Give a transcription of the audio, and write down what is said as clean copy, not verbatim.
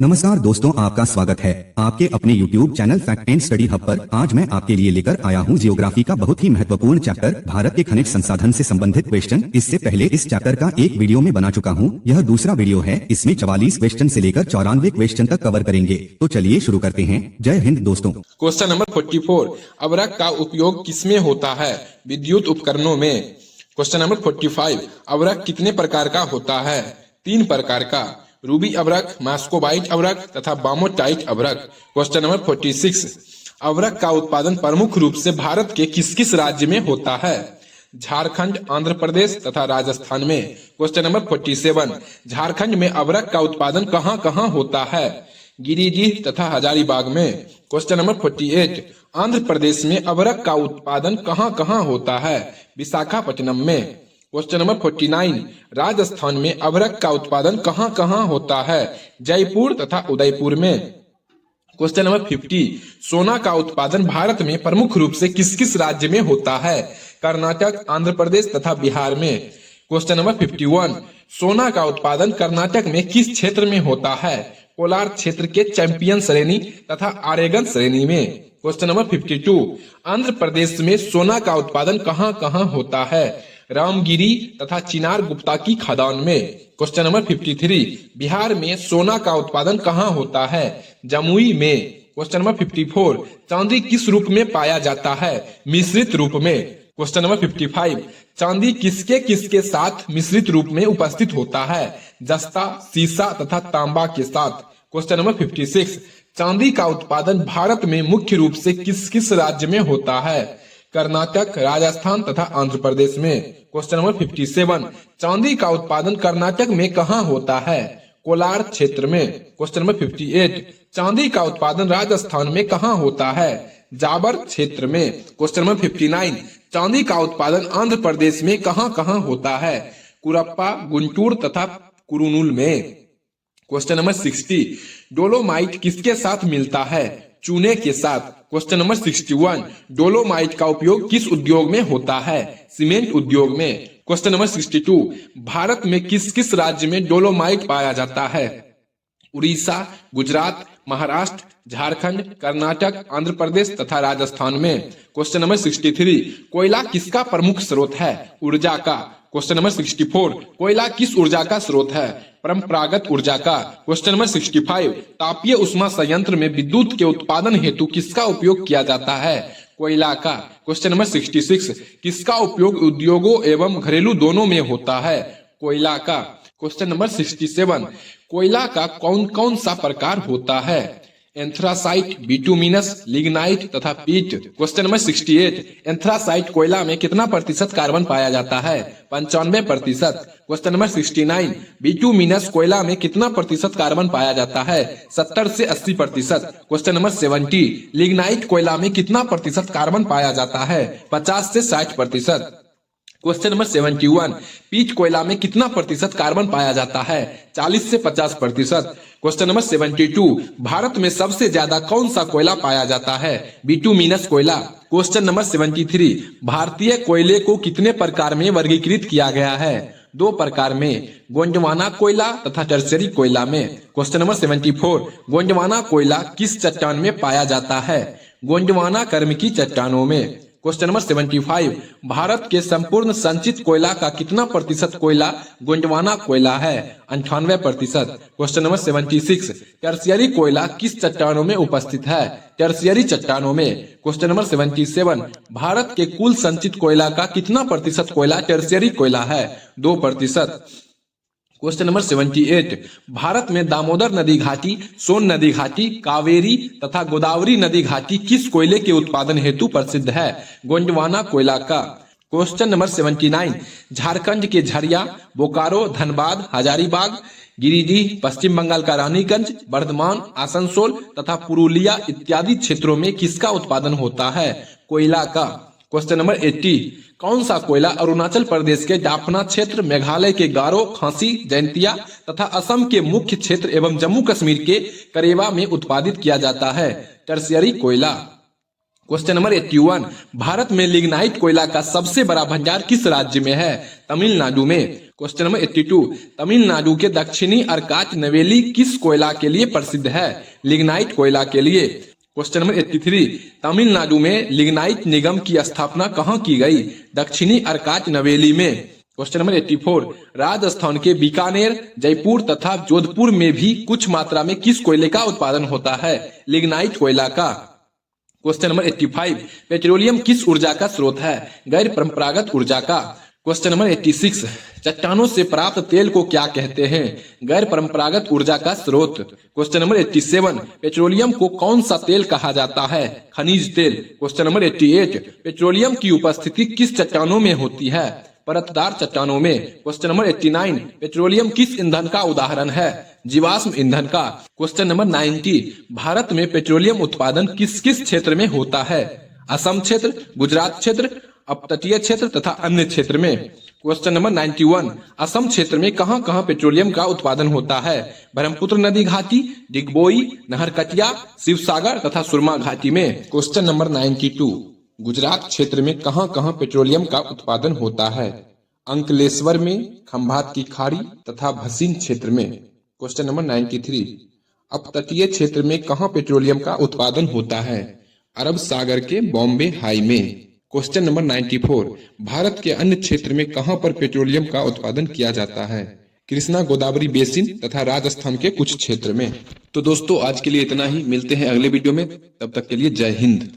नमस्कार दोस्तों, आपका स्वागत है आपके अपने YouTube channel fact and study hub पर। आज मैं आपके लिए लेकर आया हूं जियोग्राफी का बहुत ही महत्वपूर्ण चैप्टर, भारत के खनिज संसाधन से संबंधित क्वेश्चन। इससे पहले इस चैप्टर का एक वीडियो में बना चुका हूं, यह दूसरा वीडियो है। इसमें 44 क्वेश्चन से लेकर 94 क्वेश्चन तक कवर करेंगे। तो चलिए शुरू करते हैं। जय हिंद दोस्तों। क्वेश्चन नंबर 44, अवरक का उपयोग किसमें होता है? विद्युत उपकरणों में। क्वेश्चन नंबर 45, अवरक कितने प्रकार का होता है? 3 प्रकार का, रूबी अवरक, मॉस्कोवाइट अवरक तथा बामोटाइट अवरक। क्वेश्चन नंबर 46, अवरक का उत्पादन प्रमुख रूप से भारत के किस किस राज्य में होता है? झारखंड, आंध्र प्रदेश तथा राजस्थान में। क्वेश्चन नंबर 47, झारखंड में अवरक का उत्पादन कहां कहां होता है? गिरिडीह तथा हजारीबाग में। क्वेश्चन नंबर 48, आंध्र प्रदेश में अवरक का उत्पादन कहां कहां होता है? विशाखापट्टनम में। क्वेश्चन नंबर 49, राजस्थान में अवरक का उत्पादन कहां कहां होता है? जयपुर तथा उदयपुर में। क्वेश्चन नंबर 50, सोना का उत्पादन भारत में प्रमुख रूप से किस किस राज्य में होता है? कर्नाटक, आंध्र प्रदेश तथा बिहार में। क्वेश्चन नंबर 51, सोना का उत्पादन कर्नाटक में किस क्षेत्र में होता है? कोलार क्षेत्र के चैंपियन श्रेणी तथा आरेगन श्रेणी में। क्वेश्चन नंबर 52, आंध्र प्रदेश में सोना का उत्पादन कहां कहां होता है? रामगिरी तथा चिनार गुप्ता की खदान में। क्वेश्चन नंबर 53, बिहार में सोना का उत्पादन कहां होता है? जमुई में। क्वेश्चन नंबर 54, चांदी किस रूप में पाया जाता है? मिश्रित रूप में। क्वेश्चन नंबर 55, चांदी किसके किसके साथ मिश्रित रूप में उपस्थित होता है? जस्ता, सीसा तथा तांबा के साथ। क्वेश्चन नंबर 56, चांदी का उत्पादन भारत में मुख्य रूप से किस किस राज्य में होता है? कर्नाटक, राजस्थान तथा आंध्र प्रदेश में। क्वेश्चन नंबर 57, चांदी का उत्पादन कर्नाटक में कहां होता है? कोलार क्षेत्र में। क्वेश्चन नंबर 58, चांदी का उत्पादन राजस्थान में कहां होता है? जाबर क्षेत्र में। क्वेश्चन नंबर 59, चांदी का उत्पादन आंध्र प्रदेश में कहां कहां होता है? कुरप्पा, गुंटूर तथा कुरुनूल में। क्वेश्चन नंबर 60, डोलोमाइट किसके साथ मिलता है? चूने के साथ। क्वेश्चन नंबर 61, डोलोमाइट का उपयोग किस उद्योग में होता है? सीमेंट उद्योग में। क्वेश्चन नंबर 62, भारत में किस किस राज्य में डोलोमाइट पाया जाता है? उड़ीसा, गुजरात, महाराष्ट्र, झारखंड, कर्नाटक, आंध्र प्रदेश तथा राजस्थान में। क्वेश्चन नंबर 63, कोयला किसका प्रमुख स्रोत है? ऊर्जा का। क्वेश्चन नंबर 64, कोयला किस ऊर्जा का स्रोत है? परंपरागत ऊर्जा का। क्वेश्चन नंबर 65, तापीय उष्मा संयंत्र में विद्युत के उत्पादन हेतु किसका उपयोग किया जाता है? कोयला का। क्वेश्चन नंबर 66, किसका उपयोग उद्योगों एवं घरेलू दोनों में होता है? कोयला का। क्वेश्चन नंबर 67, कोयला का कौन कौन सा प्रकार होता है? एंथ्रासाइट, बिटुमिनस, लिग्नाइट तथा पीट। क्वेश्चन नंबर 68, एंथ्रासाइट कोयला में कितना प्रतिशत कार्बन पाया जाता है? 95%। क्वेश्चन नंबर 69, बिटुमिनस कोयला में कितना प्रतिशत कार्बन पाया जाता है? 70 से 80%। क्वेश्चन नंबर 70, लिग्नाइट कोयला में कितना प्रतिशत कार्बन पाया जाता है? 50 से 60%। क्वेश्चन नंबर 71, पीट कोयला में कितना प्रतिशत कार्बन पाया जाता है? 40 से 50%। क्वेश्चन नंबर 72, भारत में सबसे ज्यादा कौन सा कोयला पाया जाता है? बिटुमिनस कोयला। क्वेश्चन नंबर 73, भारतीय कोयले को कितने प्रकार में वर्गीकृत किया गया है? 2 प्रकार में, गोंडवाना कोयला तथा टर्शियरी कोयला में। क्वेश्चन नंबर 74, गोंडवाना कोयला किस चट्टान में पाया जाता है? गोंडवाना कर्म की चट्टानों में। क्वेश्चन नंबर 75, भारत के संपूर्ण संचित कोयला का कितना प्रतिशत कोयला गोंडवाना कोयला है? 98%। क्वेश्चन नंबर 76, टर्शियरी कोयला किस चट्टानों में उपस्थित है? टर्शियरी चट्टानों में। क्वेश्चन नंबर 77, भारत के कुल संचित कोयला का कितना प्रतिशत कोयला टर्शियरी कोयला है? 2%। क्वेश्चन नंबर 78, भारत में दामोदर नदी घाटी, सोन नदी घाटी, कावेरी तथा गोदावरी नदी घाटी किस कोयले के उत्पादन हेतु प्रसिद्ध है? गोंडवाना कोयला का। क्वेश्चन नंबर 79, झारखंड के झरिया, बोकारो, धनबाद, हजारीबाग, गिरिडीह, पश्चिम बंगाल का रानीगंज, बर्धमान, आसनसोल तथा पुरुलिया इत्यादि क्षेत्रों में किसका उत्पादन होता है? कोयला का। क्वेश्चन नंबर 80, कौन सा कोयला अरुणाचल प्रदेश के जाफना क्षेत्र, मेघालय के गारो, खासी, जैंतिया तथा असम के मुख्य क्षेत्र एवं जम्मू कश्मीर के करेवा में उत्पादित किया जाता है? टर्शियरी कोयला। क्वेश्चन नंबर 81, भारत में लिग्नाइट कोयला का सबसे बड़ा भंडार किस राज्य में है? तमिलनाडु में। क्वेश्चन नंबर 82, तमिलनाडु के दक्षिणी अर्काच नवेली किस कोयला के लिए प्रसिद्ध है? लिग्नाइट कोयला के लिए। क्वेश्चन नंबर 83, तमिलनाडु में लिग्नाइट निगम की स्थापना कहाँ की गई? दक्षिणी अर्काच नवेली में। क्वेश्चन नंबर 84, राजस्थान के बीकानेर, जयपुर तथा जोधपुर में भी कुछ मात्रा में किस कोयले का उत्पादन होता है? लिग्नाइट कोयला का। क्वेश्चन नंबर 85, पेट्रोलियम किस ऊर्जा का स्रोत है? गैर परंपरागत ऊर्जा का। क्वेश्चन नंबर 86, चट्टानों से प्राप्त तेल को क्या कहते हैं? गैर परंपरागत ऊर्जा का स्रोत। क्वेश्चन नंबर 87, पेट्रोलियम को कौन सा तेल कहा जाता है? खनिज तेल। क्वेश्चन नंबर 88, पेट्रोलियम की उपस्थिति किस चट्टानों में होती है? परतदार चट्टानों में। क्वेश्चन नंबर 89, पेट्रोलियम किस ईंधन का उदाहरण है? जीवाश्म ईंधन का। क्वेश्चन नंबर 90, भारत में पेट्रोलियम उत्पादन किस किस क्षेत्र में होता है? असम क्षेत्र, गुजरात क्षेत्र, अपतटीय क्षेत्र तथा अन्य क्षेत्र में। क्वेश्चन नंबर 91, असम क्षेत्र में कहां कहां पेट्रोलियम का उत्पादन होता है? ब्रह्मपुत्र नदी घाटी, डिगबोई, नहरकटिया, शिवसागर तथा सुरमा घाटी में। क्वेश्चन नंबर 92, गुजरात क्षेत्र में कहां कहां पेट्रोलियम का उत्पादन होता है? अंकलेश्वर में, खंभात की खाड़ी तथा भसीन क्षेत्र में। क्वेश्चन नंबर 93, अपतटीय क्षेत्र में कहां पेट्रोलियम का उत्पादन होता है? अरब सागर के बॉम्बे हाई में। क्वेश्चन नंबर 94, भारत के अन्य क्षेत्र में कहां पर पेट्रोलियम का उत्पादन किया जाता है? कृष्णा गोदावरी बेसिन तथा राजस्थान के कुछ क्षेत्र में। तो दोस्तों आज के लिए इतना ही, मिलते हैं अगले वीडियो में, तब तक के लिए जय हिंद।